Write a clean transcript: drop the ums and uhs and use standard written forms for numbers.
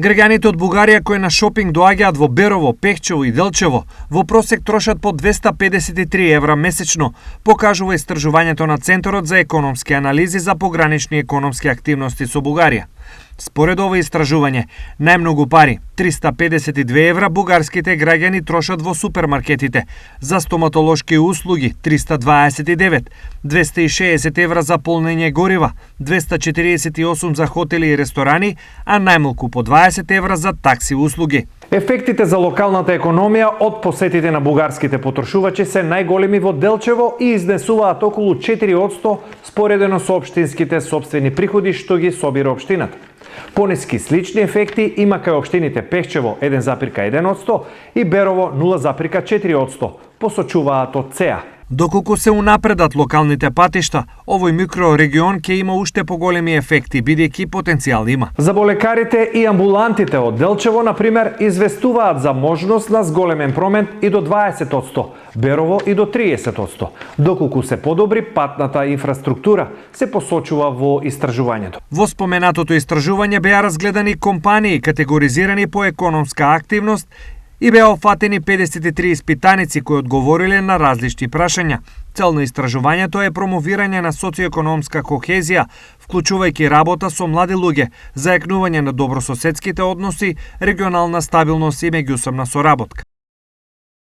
Граѓаните од Бугарија кои на шопинг доаѓаат во Берово, Пехчево и Делчево во просек трошат по 253 евра месечно, покажува истражувањето на Центарот за економски анализи за погранични економски активности со Бугарија. Според ова истражување, најмногу пари, 352 евра, бугарските граѓани трошат во супермаркетите, за стоматолошки услуги 329, 260 евра за полнење горива, 248 за хотели и ресторани, а најмалку по 20 евра за такси услуги. Ефектите за локалната економија од посетите на бугарските потрошувачи се најголеми во Делчево и изнесуваат околу 4% споредено со општинските сопствени приходи што ги собира општината. Пониски слични ефекти има кај општините Пехчево 1,1% и Берово 0,4%, посочуваат од ЦЕА. Доколку се унапредат локалните патишта, овој микрорегион ќе има уште поголеми ефекти, бидејќи потенцијал има. Заболекарите и амбулантите од Делчево, например, известуваат за можност на зголемен промет и до 20%, Берово и до 30%, доколку се подобри патната инфраструктура, се посочува во истражувањето. Во споменатото истражување беа разгледани компании категоризирани по економска активност и беа офатени 53 испитаници кои одговориле на различни прашања. Цел на истражувањето е промовирање на социоекономска кохезија, вклучувајќи работа со млади луѓе, зајакнување на добрососедските односи, регионална стабилност и меѓусобна соработка.